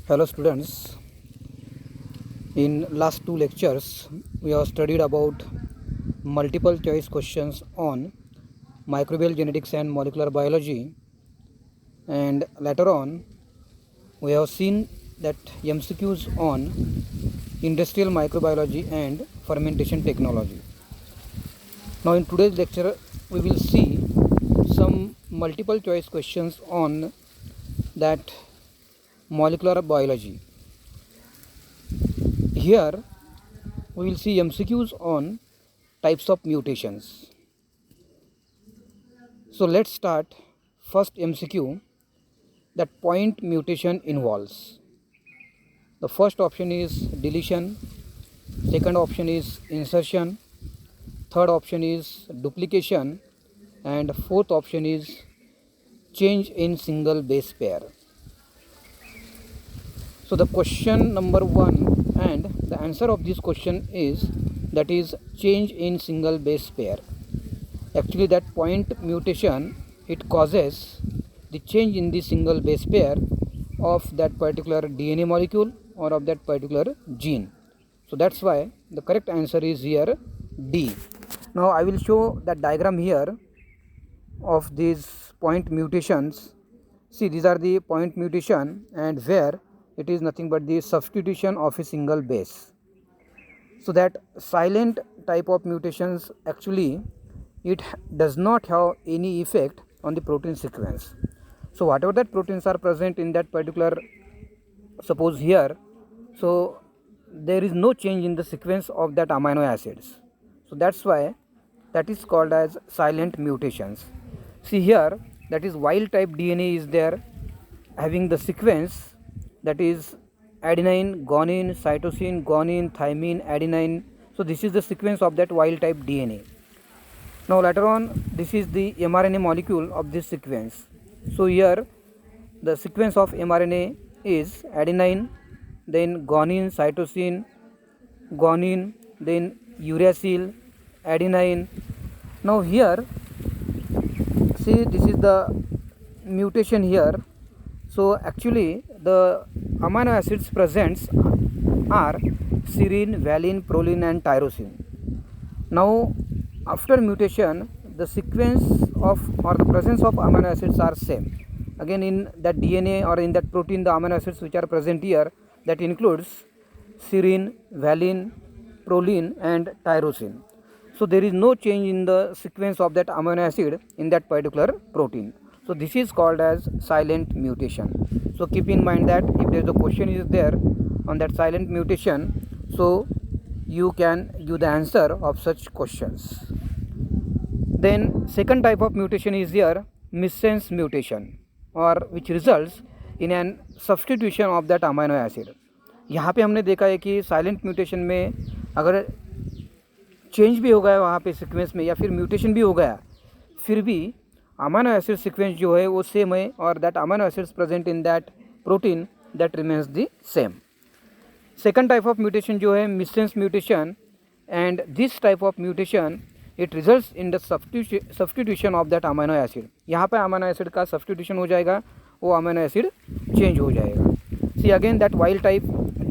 Hello students, in last two lectures we have studied about multiple choice questions on microbial genetics and molecular biology, and later on we have seen that MCQs on industrial microbiology and fermentation technology. Now in today's lecture we will see some multiple choice questions on that molecular biology. Here we will see MCQs on types of mutations. So let's start. First MCQ, that point mutation involves. The first option is deletion, second option is insertion, third option is duplication, and fourth option is change in single base pair. So the question number 1 and the answer of this question is, that is change in single base pair. Actually that point mutation, it causes the change in the single base pair of that particular DNA molecule or of that particular gene. So that's why the correct answer is here D. Now I will show that diagram here of these point mutations. See, these are the point mutation, and where it is nothing but the substitution of a single base. So that silent type of mutations, actually it does not have any effect on the protein sequence. So whatever that proteins are present in that particular, suppose here, so there is no change in the sequence of that amino acids. So that's why that is called as silent mutations. See here, that is wild type DNA is there having the sequence, that is adenine, guanine, cytosine, guanine, thymine, adenine. So this is the sequence of that wild type DNA. Now later on, this is the mRNA molecule of this sequence. So here the sequence of mRNA is adenine, then guanine, cytosine, guanine, then uracil, adenine. Now here, see, this is the mutation here. So actually the amino acids presents are serine, valine, proline and tyrosine. Now after mutation, the sequence of or the presence of amino acids are same. Again in that DNA or in that protein, the amino acids which are present here, that includes serine, valine, proline and tyrosine. So there is no change in the sequence of that amino acid in that particular protein. So this is called as silent mutation. So keep in mind that if there is a question is there on that silent mutation, so you can give the answer of such questions. Then second type of mutation is here missense mutation, और which results in an substitution of that amino acid. यहाँ पे हमने देखा है कि silent mutation में अगर change भी हो गया वहाँ पे सीक्वेंस में या फिर म्यूटेशन भी हो गया, फिर भी अमाइनो एसिड सीक्वेंस जो है वो सेम है, और that amino acids present in that protein that remains the same. Second type of mutation जो है missense mutation, and this type of mutation it results in the substitution of that amino acid. यहाँ पे amino acid का substitution हो जाएगा, वो amino acid change हो जाएगा. See again that wild type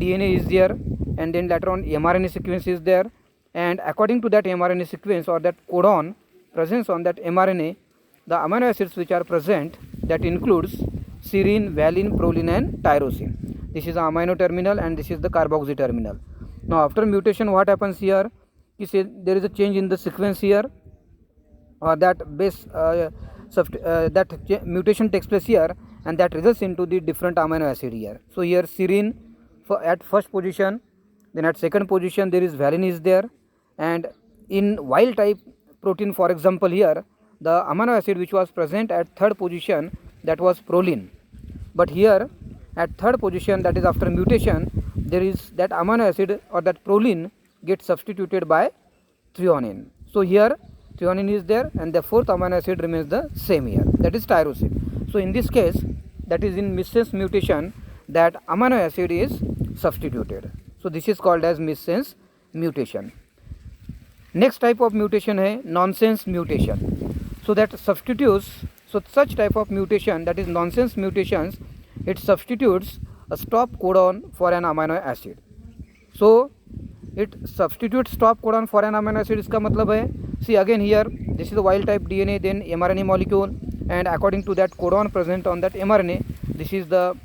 DNA is there, and then later on mRNA sequence is there, and according to that mRNA sequence or that codon presence on that mRNA, the amino acids which are present, that includes serine, valine, proline and tyrosine. This is the amino terminal and this is the carboxy terminal. Now after mutation, what happens here? You see there is a change in the sequence here, or that base mutation takes place here, and that results into the different amino acid here. So here serine at first position, then at second position there is valine is there, and in wild type protein, for example here, the amino acid which was present at third position, that was proline, but here at third position, that is after mutation, there is that amino acid or that proline gets substituted by threonine. So here threonine is there, and the fourth amino acid remains the same here, that is tyrosine. So in this case, that is in missense mutation, that amino acid is substituted. So this is called as missense mutation. Next type of mutation है nonsense mutation. So that substitutes, so such type of mutation, that is nonsense mutations, it substitutes a stop codon for an amino acid. So it substitutes stop codon for an amino acid. इसका मतलब है, see again here, this is the wild type DNA, then mRNA molecule, and according to that codon present on that mRNA, this is the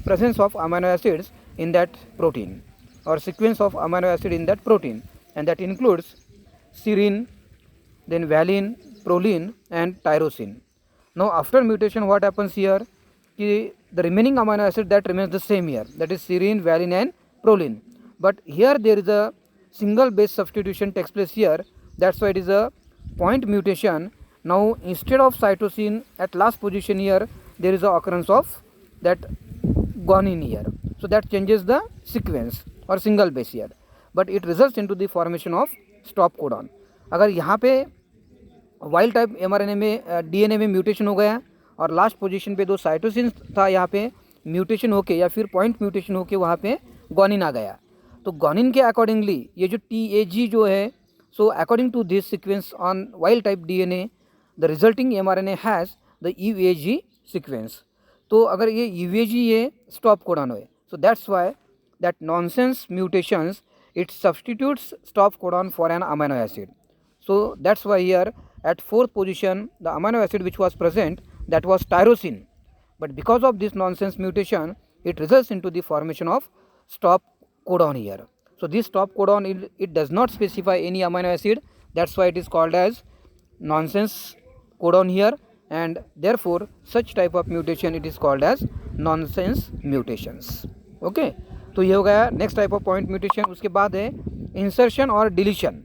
presence of amino acids in that protein or sequence of amino acid in that protein, and that includes serine, then valine, proline and tyrosine. Now after mutation what happens here, the remaining amino acid that remains the same here, that is serine, valine and proline, but here there is a single base substitution takes place here, that's why it is a point mutation. Now instead of cytosine at last position here, there is a occurrence of that guanine here, so that changes the sequence or single base here, but it results into the formation of stop codon. अगर यहाँ पे wild type mRNA में DNA में mutation हो गया और last position पे दो साइटोसिन था, यहाँ पे म्यूटेशन होके या फिर पॉइंट म्यूटेशन होके वहाँ पे ग्वानिन आ गया, तो ग्वानिन के अकॉर्डिंगली ये जो TAG जो है, so according to this sequence on wild type DNA the resulting mRNA has the UAG sequence. तो अगर ये UAG ये स्टॉप कोडॉन है, so that's why that nonsense mutations it substitutes stop codon for an amino acid. So that's why here at fourth position the amino acid which was present, that was tyrosine, but because of this nonsense mutation it results into the formation of stop codon here. So this stop codon it does not specify any amino acid, that's why it is called as nonsense codon here, and therefore such type of mutation it is called as nonsense mutations. Okay, तो ये हो गया next type of point mutation. उसके बाद है insertion और deletion.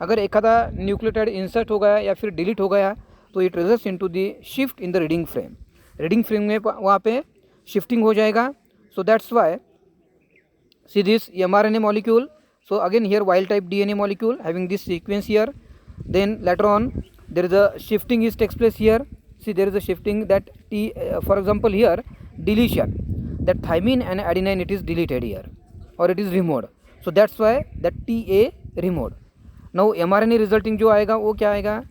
अगर एक आधा न्यूक्लियोटाइड इंसर्ट हो गया या फिर डिलीट हो गया तो it results into the shift in the reading frame. Reading frame में वहाँ पे शिफ्टिंग हो जाएगा. So that's why see this mRNA molecule. So again here wild type DNA molecule having this sequence here, then later on there is a shifting is takes place here. See there is a shifting that for example here deletion, that thymine and adenine it is deleted here or it is removed, so that's why that TA removed. Now mRNA resulting जो आएगा वो क्या आएगा,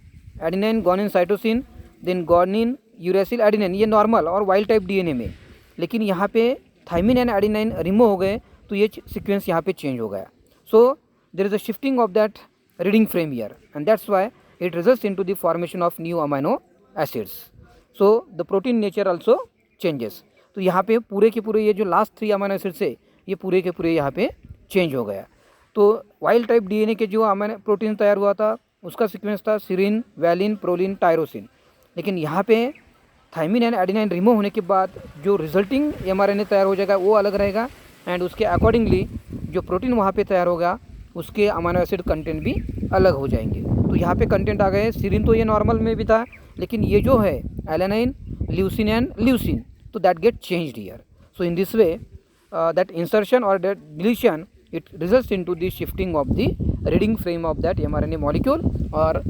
adenine guanine cytosine, then guanine uracil adenine, ये normal और wild type DNA में, लेकिन यहाँ पे थाइमिन एंड एडेनाइन रिमूव हो गए तो ये सीक्वेंस यहाँ पे चेंज हो गया. So there is a shifting of that reading frame here and that's why it results into the formation of new amino acids. So the protein nature also changes. तो यहाँ पे पूरे के पूरे ये जो लास्ट 3 अमाइनो एसिड्स है ये पूरे के पूरे यहाँ पे चेंज हो गया. तो वाइल्ड टाइप DNA के जो अमाइनो प्रोटीन तैयार हुआ था उसका सीक्वेंस था सीरिन, वैलिन, प्रोलिन, टायरोसिन, लेकिन यहाँ पे थाइमिन एंड एडेनाइन रिमूव होने के बाद जो रिजल्टिंग mRNA तैयार हो जाएगा वो अलग रहेगा एंड उसके अकॉर्डिंगली जो प्रोटीन वहाँ पे तैयार होगा उसके अमाइनो एसिड कंटेंट भी अलग हो जाएंगे. तो यहाँ पे कंटेंट आ गए. सीरिन तो ये नॉर्मल में भी था, लेकिन ये जो है एलेनाइन, ल्यूसिन एंड ल्यूसिन, तो that get changed here. So in this way that insertion और that deletion it results into the shifting of the reading frame of that mRNA molecule or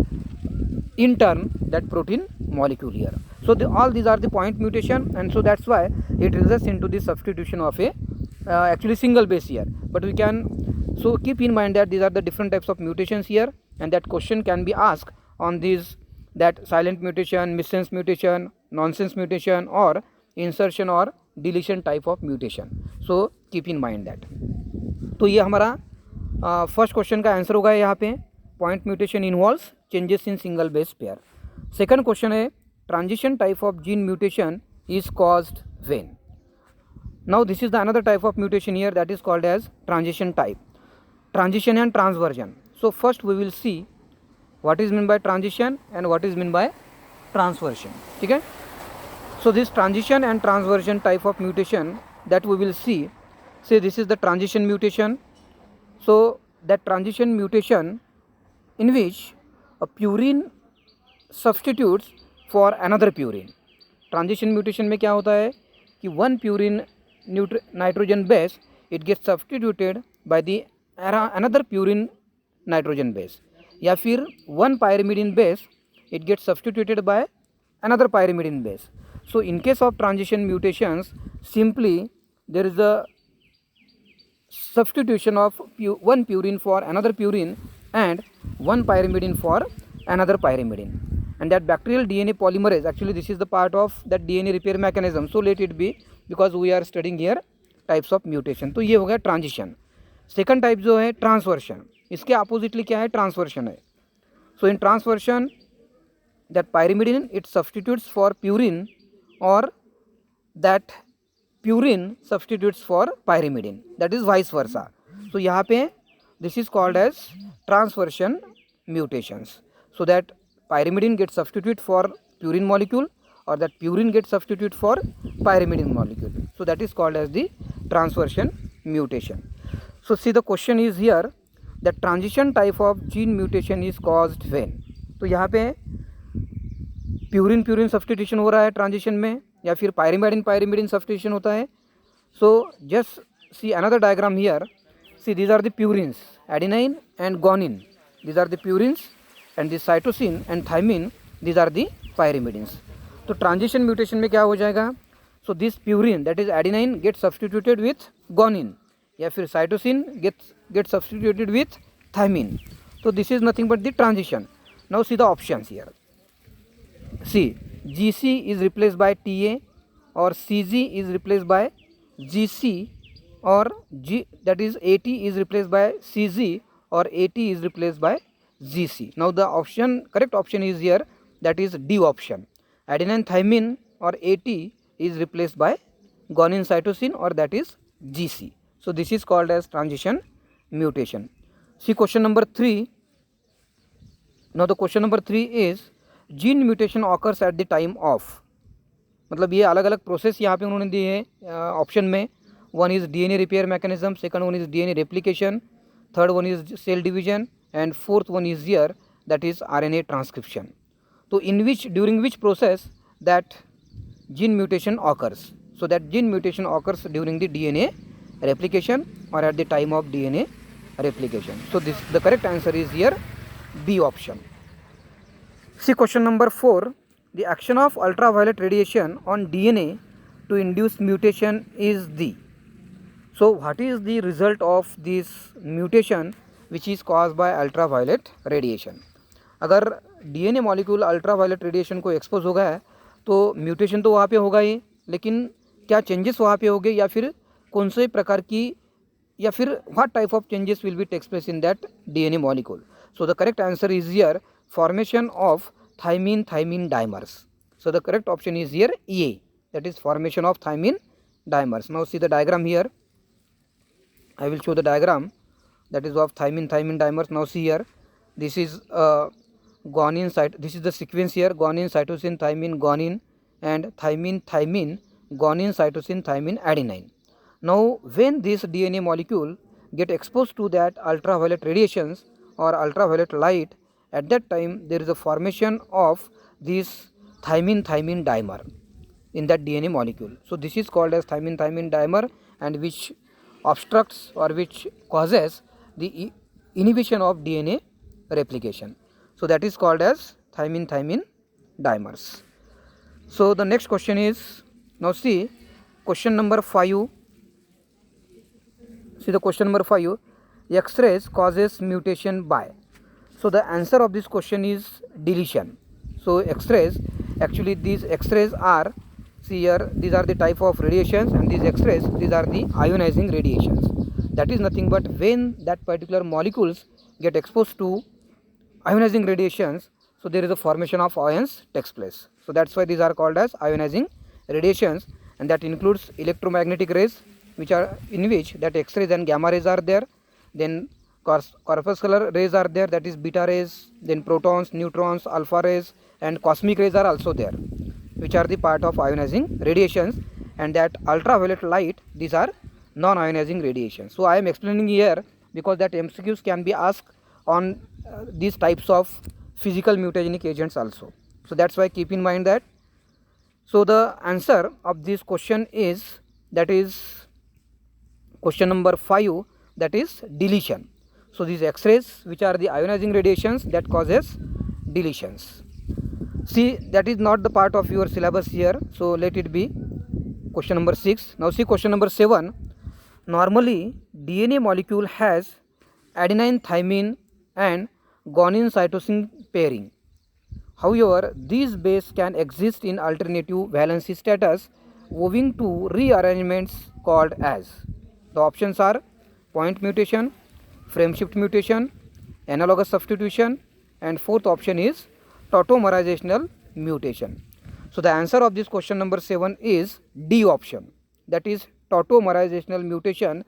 in turn that protein molecule here. So all these are the point mutation, and so that's why it results into the substitution of a actually single base here. But we can so keep in mind that these are the different types of mutations here, and that question can be asked on these, that silent mutation, missense mutation, nonsense mutation or insertion or deletion type of mutation. So keep in mind that. तो ये हमारा first question का answer होगा यहाँ पे. Point mutation involves changes in single base pair. Second question है transition type of gene mutation is caused when. Now this is the another type of mutation here that is called as transition type. Transition and transversion. So first we will see what is mean by transition and what is mean by transversion. ठीक है. So this transition and transversion type of mutation that we will C. Say this is the transition mutation. So that transition mutation in which a purine substitutes for another purine. Transition mutation में क्या होता है कि one purine nitrogen base it gets substituted by the another purine nitrogen base, या फिर one pyrimidine base it gets substituted by another pyrimidine base. So in case of transition mutations, simply there is a substitution of one purine for another purine and one pyrimidine for another pyrimidine, and that bacterial DNA polymerase, actually this is the part of that DNA repair mechanism. So let it be, because we are studying here types of mutation. तो ये हो गया transition. Second type जो है ट्रांसवर्शन, इसके oppositely क्या है, transversion है। So in transversion that pyrimidine it substitutes for purine और that purine substitutes for pyrimidine, that is vice versa. तो यहाँ पे this is called as transversion mutations, so that pyrimidine gets substitute for purine molecule or that purine gets substitute for pyrimidine molecule, so that is called as the transversion mutation. So see the question is here that transition type of gene mutation is caused when, तो यहाँ पे purine substitution हो रहा है transition में या फिर pyrimidine substitution होता है। So just see another diagram here, see these are the purines adenine and guanine, these are the purines and the cytosine and thymine, these are the pyrimidines. तो transition mutation में क्या हो जाएगा, so this purine that is adenine get substituted with guanine या फिर cytosine get substituted with thymine. तो this is nothing but the transition. Now see the options here, see GC is replace by TA और CG is replace by GC और G that is AT is replaced by CG or AT is replaced by GC. Now the correct option is here, that is D option. Adenine thymine or AT is replaced by guanine cytosine or that is GC. So this is called as transition mutation. See question number 3. Now the question number 3 is gene mutation occurs at the time of, मतलब ये अलग अलग process यहाँ पे उन्होंने दिए हैं option में। One is DNA repair mechanism, second one is DNA replication, third one is cell division and fourth one is here, that is RNA transcription. So in which, during which process that gene mutation occurs? So that gene mutation occurs during the DNA replication or at the time of DNA replication. So this, the correct answer is here B option. See question number 4, the action of ultraviolet radiation on DNA to induce mutation is the, so what is the result of this mutation which is caused by ultraviolet radiation? अगर DNA molecule ultraviolet radiation को expose हो गया है तो mutation तो वहाँ पे होगा ही, लेकिन क्या चेंजेस वहाँ पे होंगे या फिर कौन से प्रकार की, या फिर what type of changes will be takes place in that DNA molecule? So the correct answer is here formation of thymine dimers. So the correct option is here A, that is formation of thymine dimers. Now see the diagram here. I will show the diagram that is of thymine dimers. Now see here, this is guanine site, this is the sequence here, guanine cytosine thymine guanine and thymine guanine cytosine thymine adenine. Now when this DNA molecule get exposed to that ultraviolet radiations or ultraviolet light, at that time there is a formation of this thymine dimer in that DNA molecule. So this is called as thymine dimer, and which obstructs or which causes the inhibition of DNA replication. So that is called as thymine dimers. So the next question is, now see question number 5. See the question number 5, X-rays causes mutation by. So the answer of this question is deletion. So X-rays, actually these X-rays are, see here, these are the type of radiations, and these X-rays, these are the ionizing radiations. That is nothing but when that particular molecules get exposed to ionizing radiations, so there is a formation of ions takes place. So that's why these are called as ionizing radiations, and that includes electromagnetic rays, which are in which that X-rays and gamma rays are there, then corpuscular rays are there, that is beta rays, then protons, neutrons, alpha rays, and cosmic rays are also there, which are the part of ionizing radiations. And that ultraviolet light, these are non-ionizing radiations. So I am explaining here because that MCQs can be asked on these types of physical mutagenic agents also. So that's why keep in mind that. So the answer of this question is, that is question number 5, that is deletion. So these X-rays, which are the ionizing radiations, that causes deletions. See, that is not the part of your syllabus here, so let it be question number 6. Now see question number 7. Normally DNA molecule has adenine thymine and guanine cytosine pairing. However, these base can exist in alternative valency status moving to rearrangements called as. The options are point mutation, frame shift mutation, analogous substitution, and fourth option is tautomerizational mutation. So the answer of this question number 7 is D option, that is tautomerizational mutation,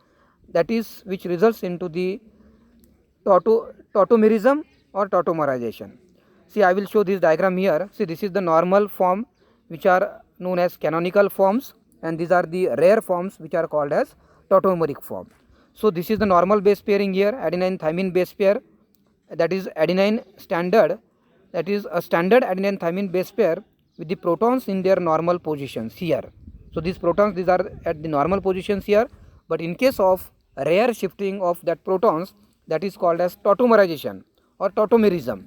that is which results into the tautomerism or tautomerization. See, I will show this diagram here. See, this is the normal form which are known as canonical forms, and these are the rare forms which are called as tautomeric form. So this is the normal base pairing here, adenine thymine base pair, that is adenine standard, that is a standard adenine thymine base pair with the protons in their normal positions here. So these protons, these are at the normal positions here, but in case of rare shifting of that protons, that is called as tautomerization or tautomerism.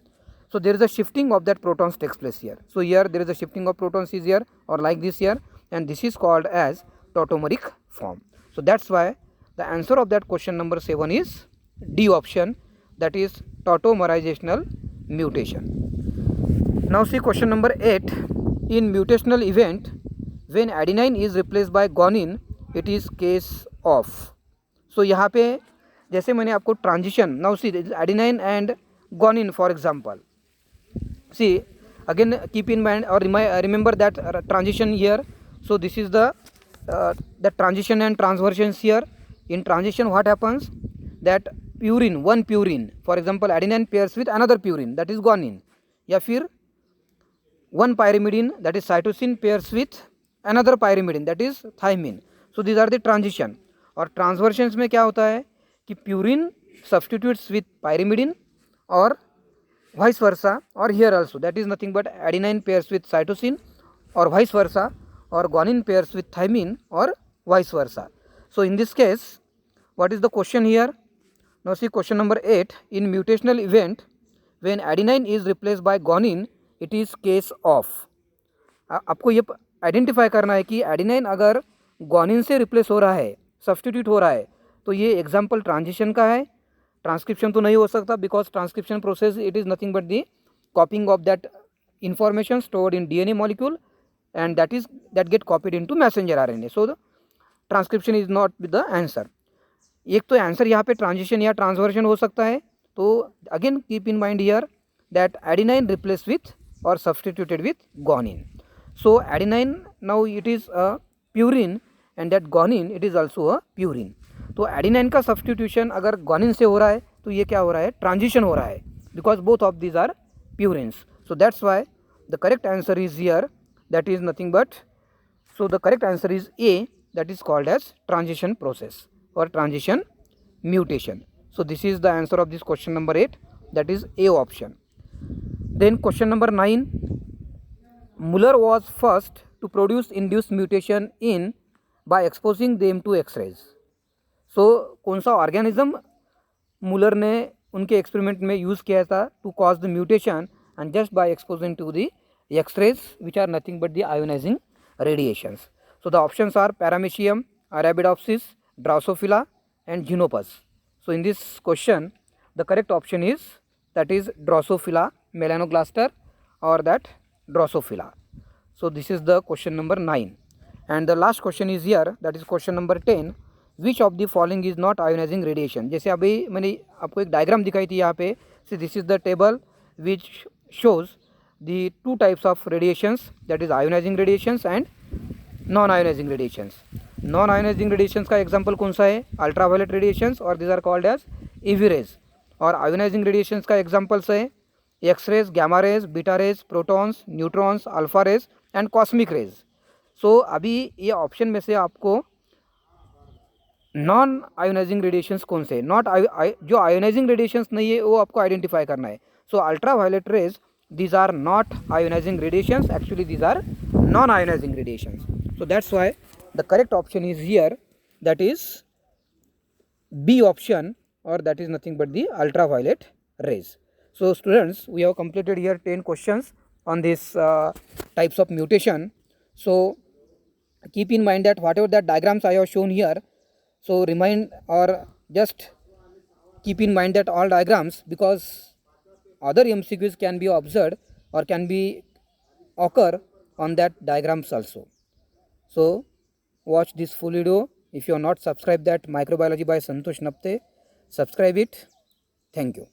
So there is a shifting of that protons takes place here. So here there is a shifting of protons is here, or like this here, and this is called as tautomeric form. So that's why the answer of that question number 7 is D option, that is tautomerizational mutation. Now see question number 8. In mutational event, when adenine is replaced by guanine, it is case of. So यहाँ पे जैसे मैंने आपको transition, now C adenine and guanine for example. See, again keep in mind or remember that transition here. So this is the transition and transversions here. In transition what happens, that purine, one purine, for example adenine pairs with another purine, that is guanine, या फिर one pyrimidine, that is cytosine, pairs with another pyrimidine, that is thymine. So these are the transition. और transversions में क्या होता है कि purine substitutes with pyrimidine और vice versa, or here also that is nothing but adenine pairs with cytosine or vice versa, or guanine pairs with thymine or vice versa. So in this case, what is the question here? Now see question number 8. In mutational event, when adenine is replaced by guanine, it is case of. आपको ये identify करना है कि adenine अगर guanine से replace हो रहा है, सब्सटीट्यूट हो रहा है, तो ये एग्जाम्पल ट्रांजिशन का है. ट्रांसक्रिप्शन तो नहीं हो सकता, because transcription process it is nothing but the कॉपिंग of that information stored in DNA molecule, and that get copied into messenger RNA. So the transcription is not the answer. एक तो answer यहाँ पे transition या transversion हो सकता है. तो again keep in mind here that adenine replace with or substituted with guanine. So adenine now it is a purine, and that guanine it is also a purine. तो adenine का substitution अगर guanine से हो रहा है तो ये क्या हो रहा है, transition हो रहा है, because both of these are purines. So that's why the correct answer is here, that is nothing but, so the correct answer is A, that is called as transition process or transition mutation. So this is the answer of this question number 8, that is A option. Then question number 9. Muller was first to produce induced mutation in by exposing them to X-rays. So कौन सा organism मुलर ने उनके experiment में use किया था to cause the mutation, and just by exposing to the X-rays which are nothing but the ionizing radiations. So the options are Paramecium, Arabidopsis, Drosophila and Xenopus. So in this question the correct option is, that is Drosophila melanoglaster or that Drosophila. So this is the question number 9, and the last question is here, that is question number 10. Which of the following is not ionizing radiation? जैसे अभी मैंने आपको एक diagram दिखाई थी यहाँ पे. See, this is the table which shows the two types of radiations, that is ionizing radiations and non-ionizing radiations. Non-ionizing radiations का example कौन सा है, ultraviolet radiations, और these are called as UV rays. और ionizing radiations का examples है X-rays, gamma rays, beta rays, protons, neutrons, alpha rays and cosmic rays. So अभी ये ऑप्शन में से आपको नॉन आयोनाइजिंग रेडिएशंस कौन से, नॉट जो आयोनाइजिंग रेडिएशंस नहीं है वो आपको आइडेंटिफाई करना है. So ultraviolet rays, these are not ionizing radiations, actually these are non-ionizing radiations. So that's why the correct option is here, that is B option, or that is nothing but the ultraviolet rays. So students, we have completed here 10 questions on this types of mutation. So keep in mind that whatever that diagrams I have shown here, so remind or just keep in mind that all diagrams, because other MCQs can be observed or can be occur on that diagrams also. So watch this full video. If you are not subscribed that Microbiology by Santosh Napte, subscribe it. Thank you.